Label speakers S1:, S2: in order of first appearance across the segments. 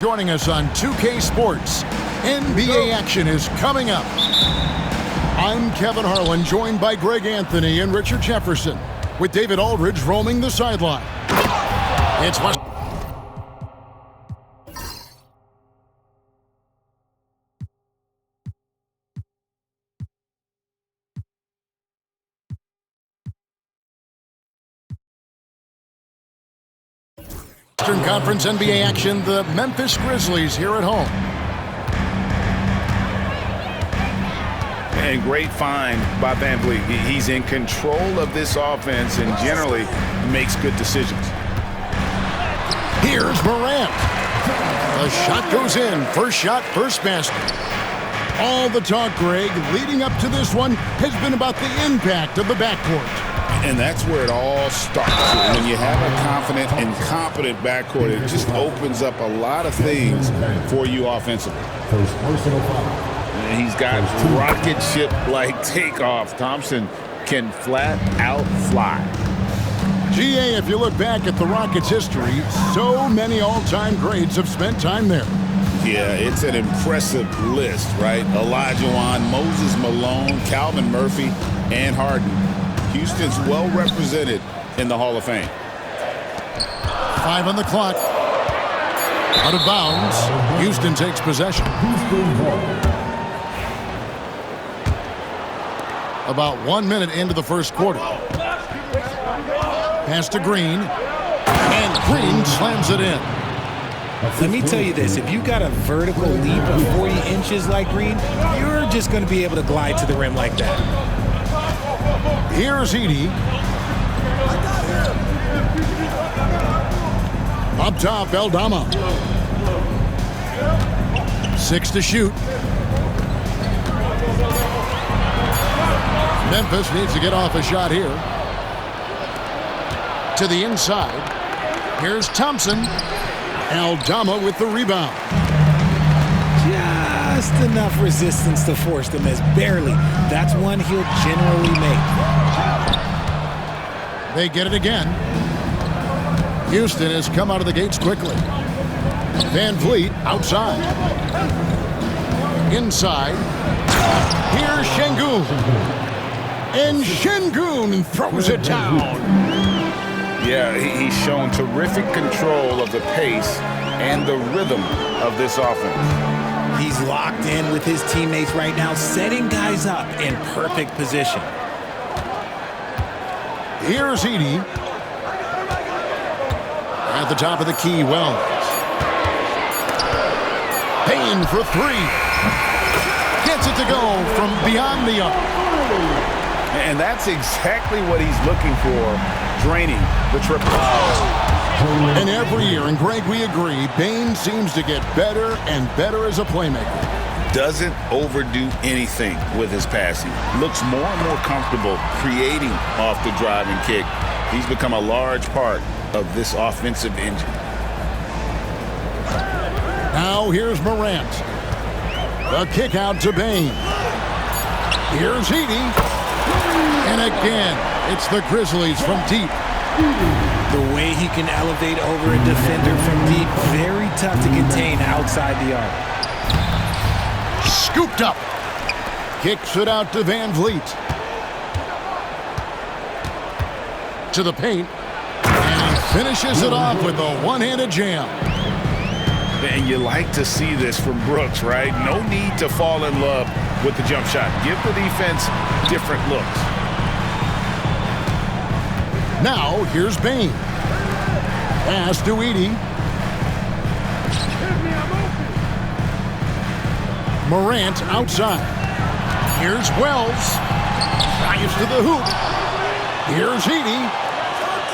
S1: Joining us on 2K Sports, NBA action is coming up. I'm Kevin Harlan, joined by Greg Anthony and Richard Jefferson, with David Aldridge roaming the sideline. It's Western Conference NBA action, the Memphis Grizzlies here at home.
S2: And great find by Van Vliet. He's in control of this offense and generally makes good decisions.
S1: Here's Morant. The shot goes in. First shot, first basket. All the talk, Greg, leading up to this one has been about the impact of the backcourt.
S2: And that's where it all starts. When you have a confident and competent backcourt, it just opens up a lot of things for you offensively. And he's got rocket ship-like takeoff. Thompson can flat out fly.
S1: GA, if you look back at the Rockets' history, so many all-time greats have spent time there.
S2: Yeah, it's an impressive list, right? Olajuwon, Moses Malone, Calvin Murphy, and Harden. Houston's well represented in the Hall of Fame.
S1: 5 on the clock. Out of bounds. Houston takes possession. About 1 minute into the first quarter. Pass to Green. And Green slams it in.
S3: Let me tell you this, if you got a vertical leap of 40 inches like Green, you're just going to be able to glide to the rim like that.
S1: Here's Edey. Up top, Eldama. 6 to shoot. Memphis needs to get off a shot here. To the inside. Here's Thompson. Eldama with the rebound.
S3: Just enough resistance to force the miss. Barely. That's one he'll generally make.
S1: They get it again. Houston has come out of the gates quickly. Van Vliet outside. Inside. Here's Şengün. And Şengün throws it down.
S2: Yeah, he's shown terrific control of the pace and the rhythm of this offense.
S3: He's locked in with his teammates right now, setting guys up in perfect position.
S1: Here's Edey. At the top of the key, Wells. Payne for 3. Gets it to go from beyond the arc.
S2: And that's exactly what he's looking for, draining the triple.
S1: And every year, and Greg, we agree, Payne seems to get better and better as a playmaker.
S2: Doesn't overdo anything with his passing. Looks more and more comfortable creating off the driving kick. He's become a large part of this offensive engine.
S1: Now here's Morant. The kick out to Payne. Here's Edey. And again, it's the Grizzlies from deep.
S3: The way he can elevate over a defender from deep, very tough to contain outside the arc.
S1: Scooped up. Kicks it out to Van Vliet. To the paint. And he finishes it off with a one-handed jam.
S2: And you like to see this from Brooks, right? No need to fall in love with the jump shot. Give the defense different looks.
S1: Now, here's Payne. Pass to Edey. Morant outside. Here's Wells. Drives to the hoop. Here's Edey.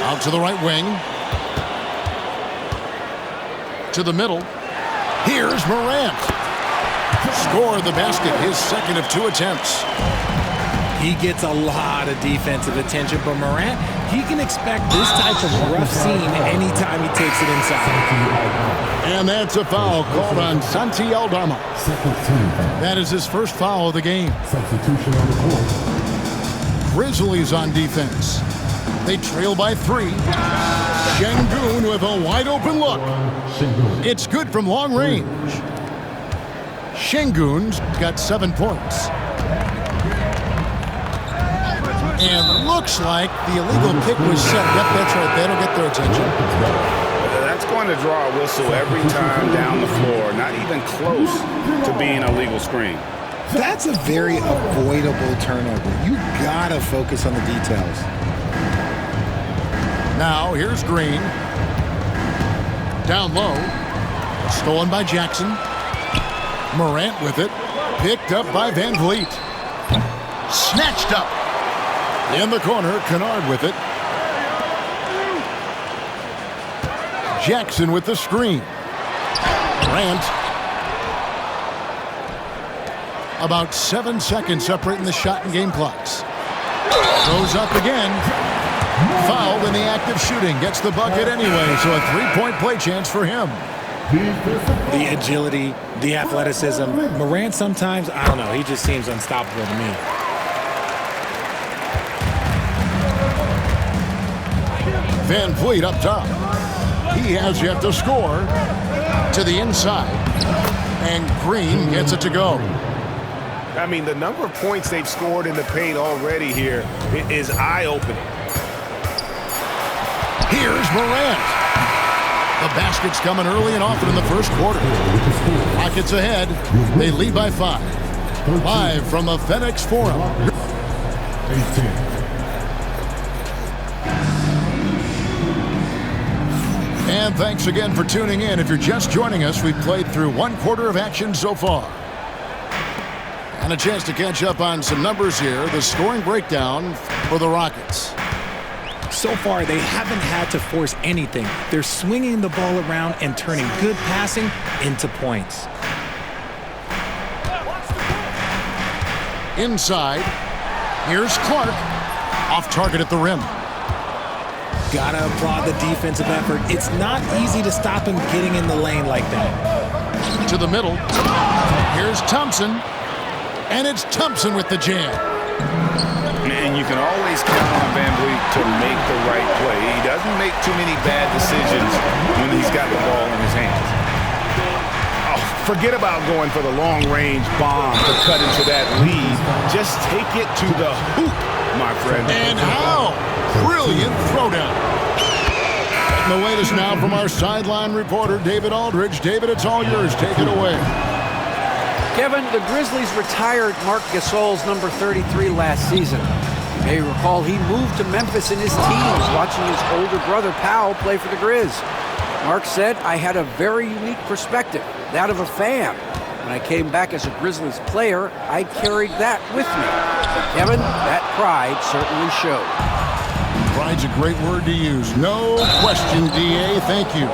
S1: Out to the right wing. To the middle. Here's Morant. Score the basket, his second of 2 attempts.
S3: He gets a lot of defensive attention, but Morant, he can expect this type of rough scene anytime he takes it inside.
S1: And that's a foul called on Santi Eldama. That is his first foul of the game. Grizzlies on defense. They trail by 3. Şengün with a wide open look. It's good from long range. Şengün's got 7 points. And looks like the illegal kick was set. Yep, that's right. That'll get their attention.
S2: That's going to draw a whistle every time down the floor. Not even close to being a legal screen.
S3: That's a very avoidable turnover. You gotta focus on the details.
S1: Now here's Green. Down low. Stolen by Jackson. Morant with it. Picked up by Van Vliet. Snatched up. In the corner, Kennard with it. Jackson with the screen. Morant. About 7 seconds separating the shot and game clocks. Goes up again. Fouled in the act of shooting. Gets the bucket anyway, so a 3-point play chance for him.
S3: The agility, the athleticism. Morant sometimes, I don't know, he just seems unstoppable to me.
S1: Van Vliet up top. He has yet to score. To the inside. And Green gets it to go.
S4: I mean, the number of points they've scored in the paint already here is eye-opening.
S1: Here's Morant. The basket's coming early and often in the first quarter. Rockets ahead. They lead by 5. Live from the FedEx Forum. 18. And thanks again for tuning in. If you're just joining us, we've played through 1 quarter of action so far. And a chance to catch up on some numbers here. The scoring breakdown for the Rockets.
S3: So far, they haven't had to force anything. They're swinging the ball around and turning good passing into points.
S1: Inside, here's Clark. Off target at the rim.
S3: Gotta applaud the defensive effort. It's not easy to stop him getting in the lane like that.
S1: To the middle. Here's Thompson. And it's Thompson with the jam.
S2: And you can always count on Van Vliet to make the right play. He doesn't make too many bad decisions when he's got the ball in his hands.
S4: Oh, forget about going for the long-range bomb to cut into that lead. Just take it to the hoop, my friend.
S1: And how? Brilliant throwdown. The latest now from our sideline reporter, David Aldridge. David, it's all yours. Take it away.
S5: Kevin, the Grizzlies retired Marc Gasol's number 33 last season. You may recall he moved to Memphis in his teens, watching his older brother Powell play for the Grizz. Marc said, "I had a very unique perspective, that of a fan. When I came back as a Grizzlies player, I carried that with me." But Kevin, that pride certainly showed.
S1: Pride's a great word to use. No question, DA. Thank you.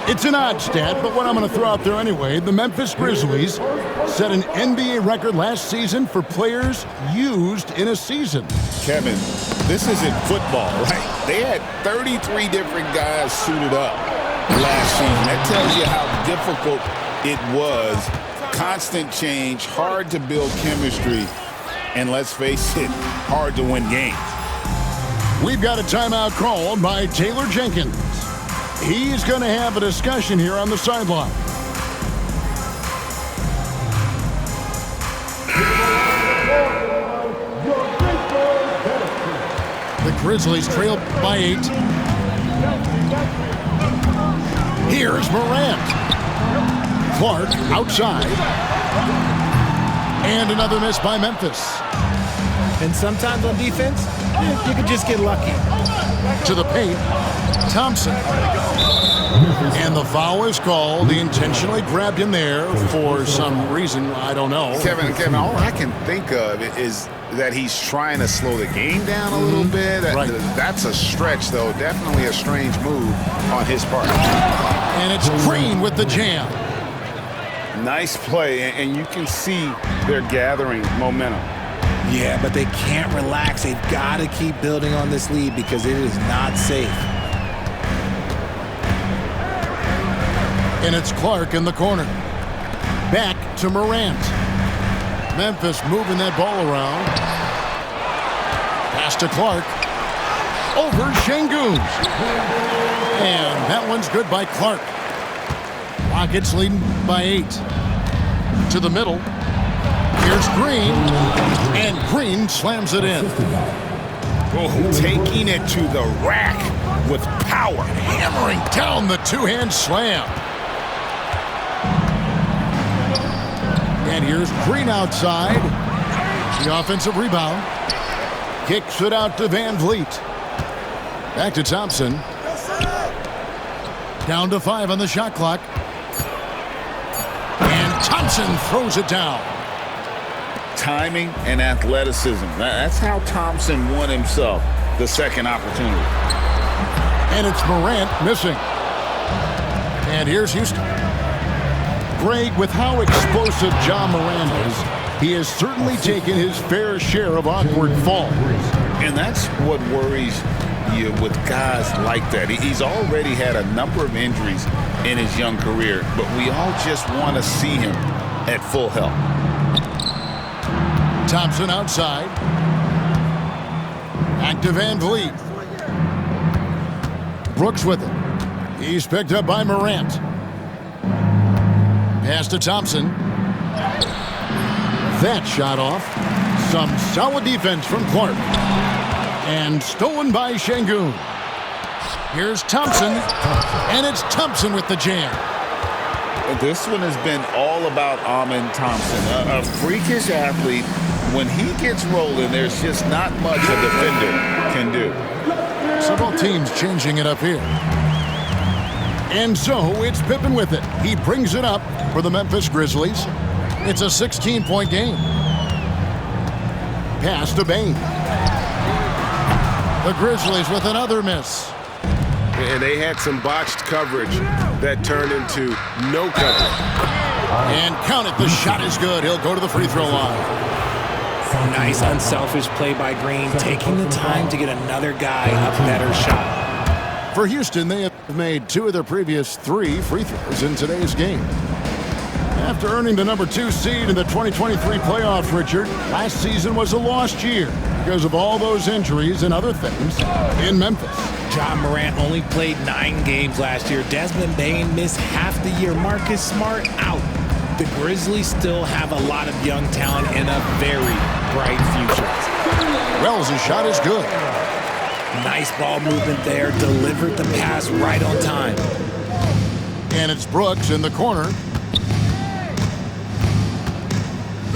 S1: It's an odd stat, but what I'm going to throw out there anyway. The Memphis Grizzlies set an NBA record last season for players used in a season.
S2: Kevin, this isn't football, right? They had 33 different guys suited up last season. That tells you how difficult it was. Constant change, hard to build chemistry, and let's face it, hard to win games.
S1: We've got a timeout called by Taylor Jenkins. He's going to have a discussion here on the sideline. The Grizzlies trail by 8. Here's Morant. Clark outside. And another miss by Memphis.
S3: And sometimes on defense, you can just get lucky.
S1: To the paint, Thompson. And the foul is called. He intentionally grabbed him there for some reason. I don't know.
S2: Kevin, all I can think of is that he's trying to slow the game down a little bit.
S1: Right.
S2: That's a stretch, though. Definitely a strange move on his part.
S1: And it's Green with the jam.
S2: Nice play, and you can see they're gathering momentum.
S3: Yeah, but they can't relax. They've got to keep building on this lead because it is not safe.
S1: And it's Clark in the corner. Back to Morant. Memphis moving that ball around. Pass to Clark. over Şengün. And that one's good by Clark. Rockets leading by 8. To the middle. Here's Green. And Green slams it in.
S4: Oh, taking it to the rack with power.
S1: Hammering down the two-hand slam. And here's Green outside. The offensive rebound. Kicks it out to Van Vliet. Back to Thompson. Down to 5 on the shot clock. And Thompson throws it down.
S2: Timing and athleticism. That's how Thompson won himself the second opportunity.
S1: And it's Morant missing. And here's Houston. Greg, with how explosive Ja Morant is, he has certainly taken his fair share of awkward falls.
S2: And that's what worries you with guys like that. He's already had a number of injuries in his young career, but we all just want to see him at full health.
S1: Thompson outside. Back to Van Vliet. Brooks with it. He's picked up by Morant. Pass to Thompson. That shot off. Some solid defense from Clark. And stolen by Şengün. Here's Thompson. And it's Thompson with the jam.
S2: This one has been all about Amen Thompson. A freakish athlete. When he gets rolling, there's just not much a defender can do.
S1: Several teams changing it up here. And so it's Pippen with it. He brings it up for the Memphis Grizzlies. It's a 16-point game. Pass to Bane. The Grizzlies with another miss.
S4: And they had some botched coverage that turned into no coverage.
S1: And count it, the shot is good. He'll go to the free throw line.
S3: Nice unselfish play by Green, taking the time to get another guy a better shot.
S1: For Houston, they have made 2 of their previous 3 free throws in today's game. After earning the number 2 seed in the 2023 playoffs, Richard, last season was a lost year because of all those injuries and other things in Memphis.
S3: Ja Morant only played 9 games last year. Desmond Bane missed half the year. Marcus Smart out. The Grizzlies still have a lot of young talent and a very bright future.
S1: Wells' shot is good.
S3: Nice ball movement there. Delivered the pass right on time.
S1: And it's Brooks in the corner.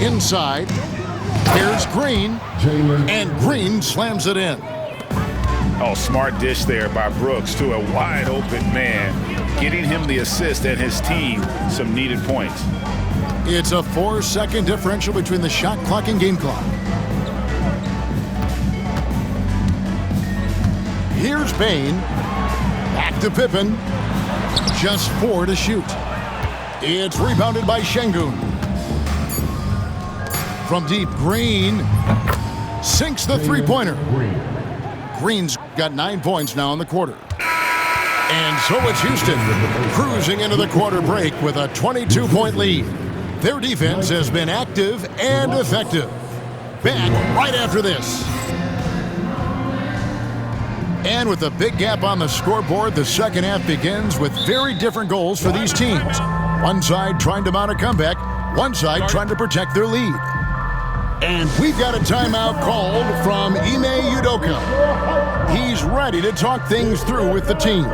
S1: Inside. Here's Green. And Green slams it in.
S4: Oh, smart dish there by Brooks to a wide open man, getting him the assist and his team some needed points.
S1: It's a 4-second differential between the shot clock and game clock. Here's Bane. Back to Pippen. Just 4 to shoot. It's rebounded by Şengün. From deep, Green sinks the three-pointer. Green's got 9 points now in the quarter. And so it's Houston cruising into the quarter break with a 22-point lead. Their defense has been active and effective. Back right after this. And with a big gap on the scoreboard, the second half begins with very different goals for these teams. One side trying to mount a comeback, one side trying to protect their lead. And we've got a timeout called from Ime Udoka. He's ready to talk things through with the team.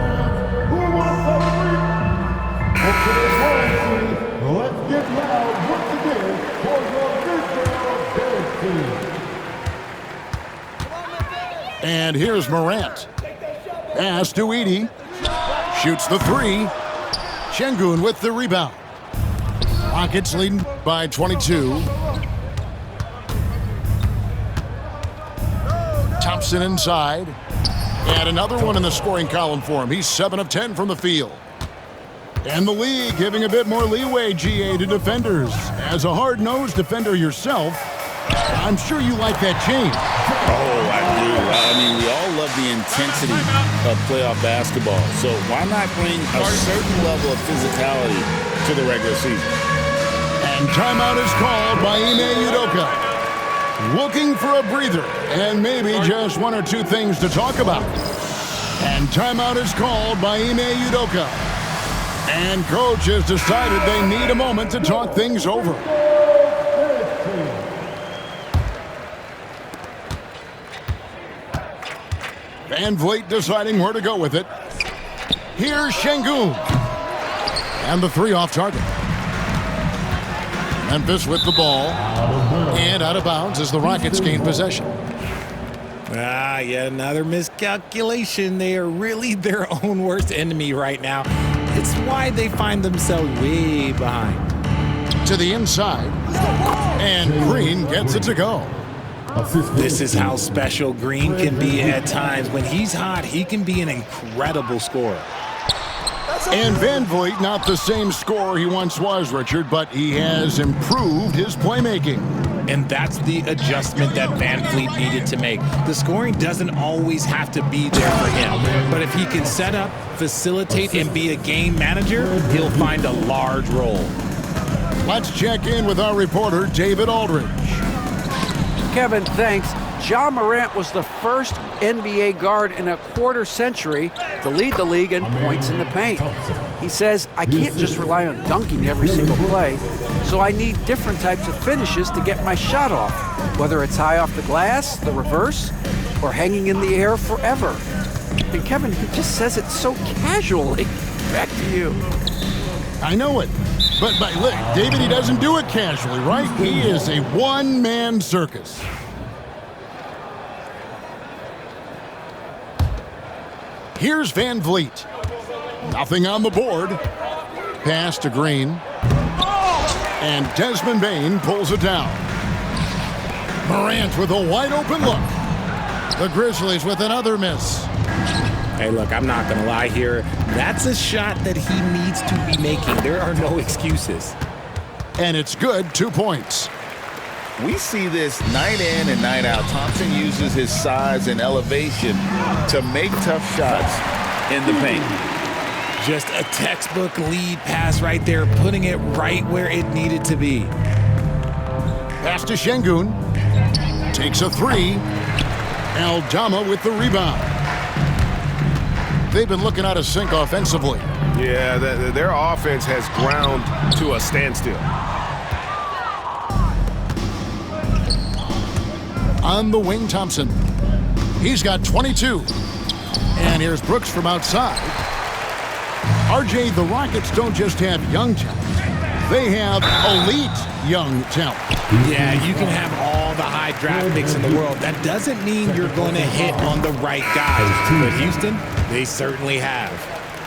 S6: Let's get loud once again for the Big Bear team.
S1: And here's Morant. Pass to Edey. Shoots the 3. Şengün with the rebound. Rockets leading by 22. Thompson inside. And another one in the scoring column for him. He's 7 of 10 from the field. And the league giving a bit more leeway, GA, to defenders. As a hard-nosed defender yourself, I'm sure you like that change.
S2: Oh, I do. I mean, we all love the intensity of playoff basketball. So why not bring a certain level of physicality to the regular season?
S1: And timeout is called by Ime Udoka. looking for a breather and maybe just one or two things to talk about. And timeout is called by Ime Udoka. And coach has decided they need a moment to talk things over. Van Vliet deciding where to go with it. Here's Şengün. And the three off target. Memphis with the ball. And out of bounds as the Rockets gain possession.
S3: Yet another miscalculation. They are really their own worst enemy right now. It's why they find themselves way behind.
S1: To the inside. And Green gets it to go.
S3: This is how special Green can be at times. When he's hot, he can be an incredible scorer.
S1: And Van Vliet, not the same scorer he once was, Richard, but he has improved his playmaking.
S3: And that's the adjustment that Van Vliet needed to make. The scoring doesn't always have to be there for him. But if he can set up, facilitate, and be a game manager, he'll find a large role.
S1: Let's check in with our reporter, David Aldridge.
S5: Kevin, thanks. Ja Morant was the first NBA guard in a quarter century to lead the league in points in the paint. He says, I can't just rely on dunking every single play, so I need different types of finishes to get my shot off, whether it's high off the glass, the reverse, or hanging in the air forever. And Kevin, he just says it so casually. Back to you.
S1: I know it. But look, David, he doesn't do it casually, right? He is a one-man circus. Here's Van Vliet. Nothing on the board. Pass to Green. And Desmond Bane pulls it down. Morant with a wide-open look. The Grizzlies with another miss.
S3: Hey, look, I'm not going to lie here. That's a shot that he needs to be making. There are no excuses.
S1: And it's good, 2 points.
S2: We see this night in and night out. Thompson uses his size and elevation to make tough shots in the paint.
S3: Just a textbook lead pass right there, putting it right where it needed to be.
S1: Pass to Şengün. Takes a three. Aldama with the rebound. They've been looking out of sync offensively.
S4: Yeah, their offense has ground to a standstill.
S1: On the wing, Thompson. He's got 22. And here's Brooks from outside. RJ, the Rockets don't just have young talent. They have elite young talent.
S3: Yeah, you can have all the high draft picks in the world. That doesn't mean you're going to hit on the right guys. But Houston, they certainly have.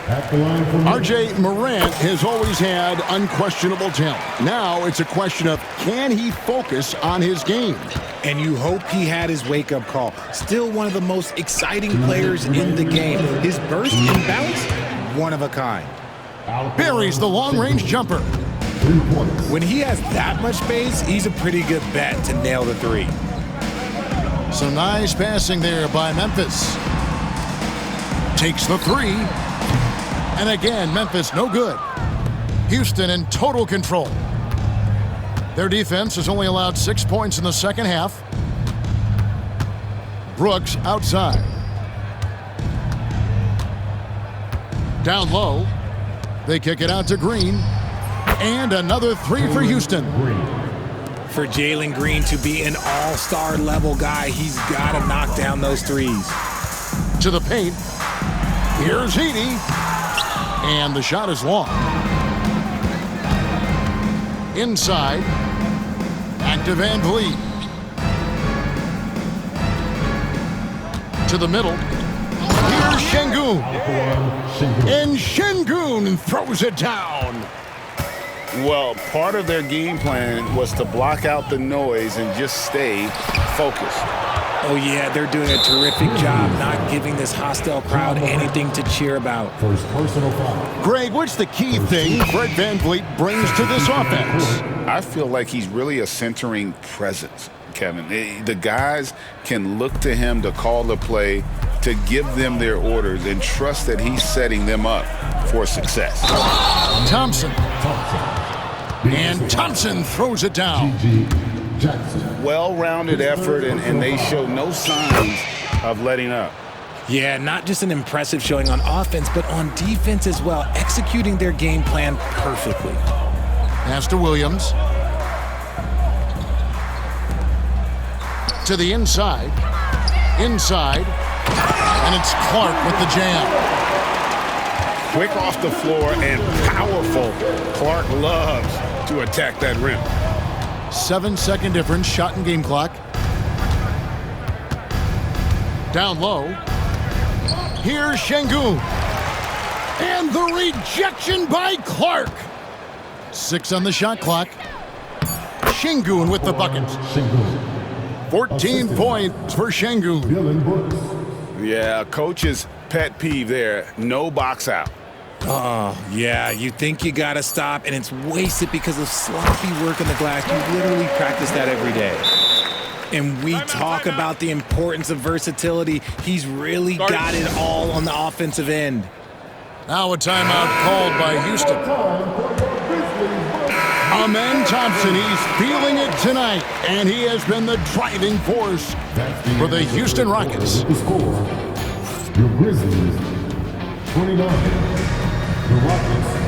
S1: RJ, Morant has always had unquestionable talent. Now it's a question of, can he focus on his game?
S3: And you hope he had his wake-up call. Still one of the most exciting players in the game. His burst and bounce, one of a kind.
S1: Buries the long-range jumper.
S3: When he has that much space, he's a pretty good bet to nail the three.
S1: Some nice passing there by Memphis. Takes the three. And again, Memphis no good. Houston in total control. Their defense has only allowed 6 points in the second half. Brooks outside. Down low. They kick it out to Green. And another three for Houston.
S3: For Jalen Green to be an all-star level guy, he's got to knock down those threes.
S1: To the paint. Here's Heaney. And the shot is long. Inside. Back to Van Vliet. To the middle. Here's Şengün. And Şengün throws it down.
S2: Well, part of their game plan was to block out the noise and just stay focused.
S3: Oh, yeah, they're doing a terrific job not giving this hostile crowd anything to cheer about.
S6: First personal foul.
S1: Greg, what's the key thing Fred Van Vliet brings to this offense?
S2: I feel like he's really a centering presence, Kevin. The guys can look to him to call the play, to give them their orders, and trust that he's setting them up for success.
S1: Thompson. And Thompson throws it down.
S4: Well-rounded effort, and they show no signs of letting up.
S3: Yeah, not just an impressive showing on offense, but on defense as well, executing their game plan perfectly.
S1: Pass to Williams. To the inside. Inside. And it's Clark with the jam.
S4: Quick off the floor and powerful. Clark loves to attack that rim.
S1: 7-second difference, shot and game clock. Down low. Here's Şengün. And the rejection by Clark. 6 on the shot clock. Şengün with the bucket. 14 points for Şengün.
S4: Yeah, coach's pet peeve there. No box out.
S3: Oh, yeah, you think you got to stop, and it's wasted because of sloppy work on the glass. You literally practice that every day. And we talk about the importance of versatility. He's really got it all on the offensive end.
S1: Now a timeout called by Houston. Amen Thompson, he's feeling it tonight, and he has been the driving force for the Houston Rockets.
S6: Your Grizzlies, 29.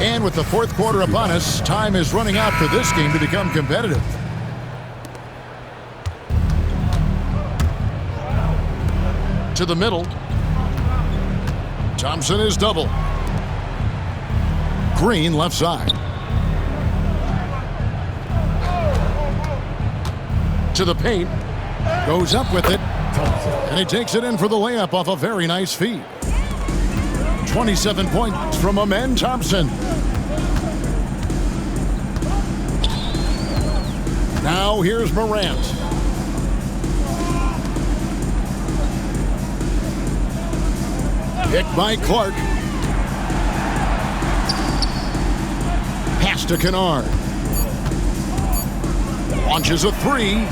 S1: And with the fourth quarter upon us, time is running out for this game to become competitive. To the middle. Thompson is double. Green left side. To the paint. Goes up with it. And he takes it in for the layup off a very nice feed. 27 points from Amen Thompson. Now here's Morant. Picked by Clark. Pass to Kennard. Launches a three.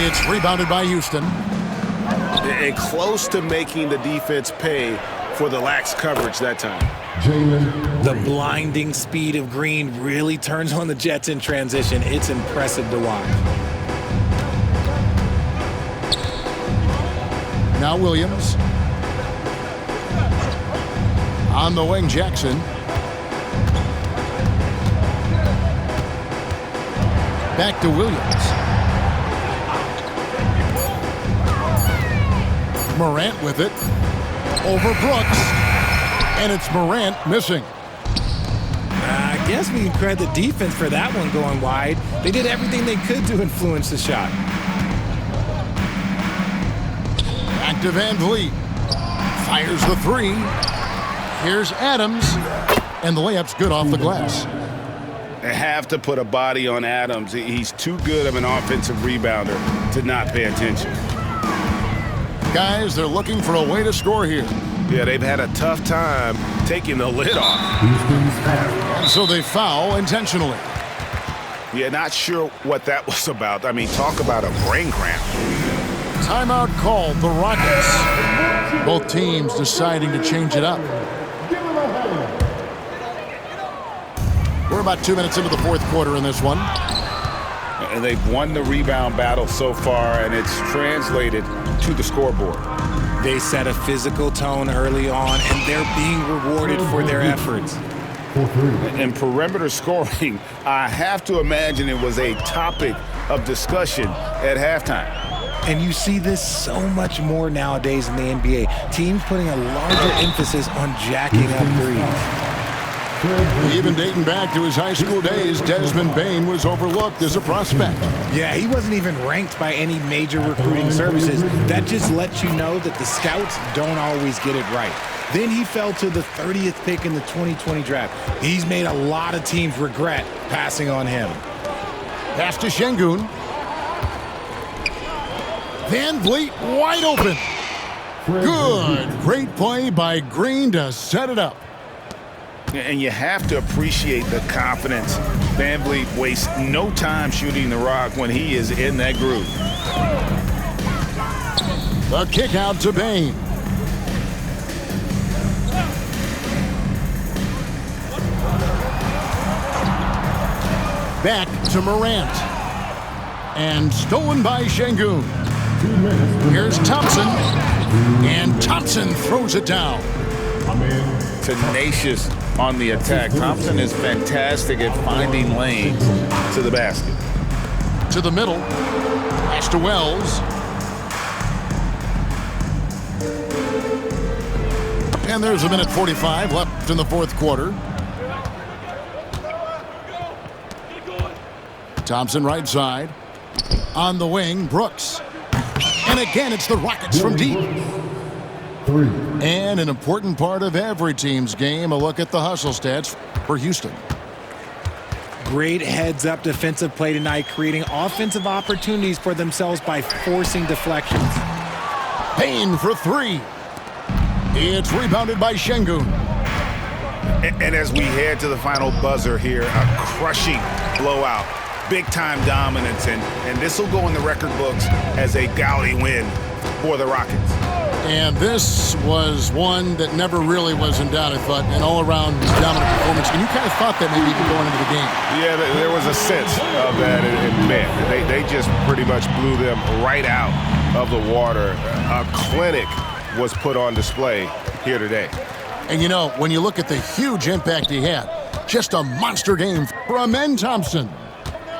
S1: It's rebounded by Houston.
S4: And close to making the defense pay for the lax coverage that time.
S3: The blinding speed of Green really turns on the Jets in transition. It's impressive to watch.
S1: Now Williams. On the wing, Jackson. Back to Williams. Morant with it. Over Brooks. And it's Morant missing.
S3: I guess we can credit the defense for that one going wide. They did everything they could to influence the shot.
S1: Back to Van Vliet. Fires the three. Here's Adams. And the layup's good off the glass.
S4: They have to put a body on Adams. He's too good of an offensive rebounder to not pay attention.
S1: Guys, they're looking for a way to score here.
S4: Yeah, they've had a tough time taking the lid off.
S1: And so they foul intentionally.
S4: Yeah, not sure what that was about. I mean, talk about a brain cramp.
S1: Timeout called the Rockets. Both teams deciding to change it up. We're about 2 minutes into the fourth quarter in this one.
S4: And they've won the rebound battle so far, and it's translated to the scoreboard.
S3: They set a physical tone early on, and they're being rewarded for their efforts.
S4: In perimeter scoring, I have to imagine it was a topic of discussion at halftime.
S3: And you see this so much more nowadays in the NBA. Teams putting a larger emphasis on jacking up threes.
S1: Even dating back to his high school days, Desmond Bane was overlooked as a prospect.
S3: Yeah, he wasn't even ranked by any major recruiting services. That just lets you know that the scouts don't always get it right. Then he fell to the 30th pick in the 2020 draft. He's made a lot of teams regret passing on him.
S1: Pass to Şengün. Van Vliet wide open. Good. Great play by Green to set it up.
S4: And you have to appreciate the confidence. Van Vliet wastes no time shooting the rock when he is in that groove.
S1: The kick out to Bane. Back to Morant. And stolen by Şengün. Here's Thompson. And Thompson throws it down.
S2: Tenacious on the attack. Thompson is fantastic at finding lanes to the basket.
S1: To the middle. Pass to Wells. And there's a minute 45 left in the fourth quarter. Thompson right side. On the wing, Brooks. And again, it's the Rockets from deep. And an important part of every team's game, a look at the hustle stats for Houston.
S3: Great heads-up defensive play tonight, creating offensive opportunities for themselves by forcing deflections.
S1: Payne for three. It's rebounded by Şengün.
S4: And as we head to the final buzzer here, a crushing blowout. Big-time dominance, and this will go in the record books as a gaudy win for the Rockets.
S1: And this was one that never really was in doubt, I thought, an all-around dominant performance. And you kind of thought that maybe going into the game.
S4: Yeah, there was a sense of that, and man, they just pretty much blew them right out of the water. A clinic was put on display here today.
S1: And you know, when you look at the huge impact he had, just a monster game from Thompson.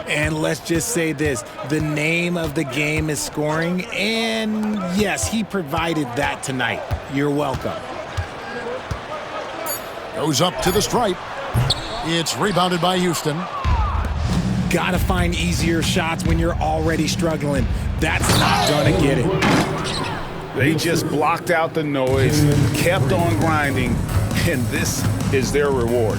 S3: And let's just say this, the name of the game is scoring, and yes, he provided that tonight. You're welcome.
S1: Goes up to the stripe. It's rebounded by Houston.
S3: Gotta find easier shots when you're already struggling. That's not gonna get it.
S4: They just blocked out the noise, kept on grinding, and this is their reward.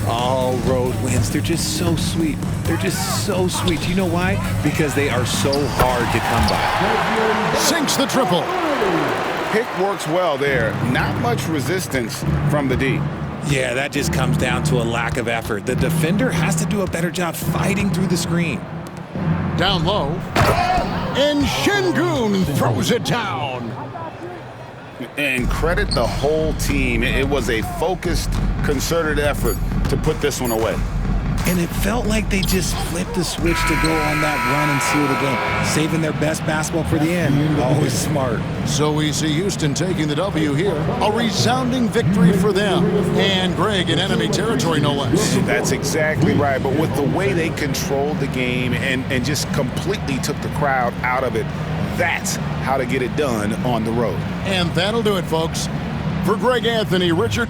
S3: All road wins, they're just so sweet. They're just so sweet. You know why? Because they are so hard to come by.
S1: Sinks the triple.
S4: Pick works well there. Not much resistance from the D.
S3: Yeah, that just comes down to a lack of effort. The defender has to do a better job fighting through the screen.
S1: Down low. And Şengün throws it down.
S4: And credit the whole team. It was a focused, concerted effort to put this one away.
S3: And it felt like they just flipped the switch to go on that run and seal the game, saving their best basketball for the end. Always smart.
S1: So we see Houston taking the W here. A resounding victory for them. And Greg in enemy territory, no less.
S4: That's exactly right. But with the way they controlled the game and just completely took the crowd out of it, that's how to get it done on the road.
S1: And that'll do it, folks. For Greg Anthony, Richard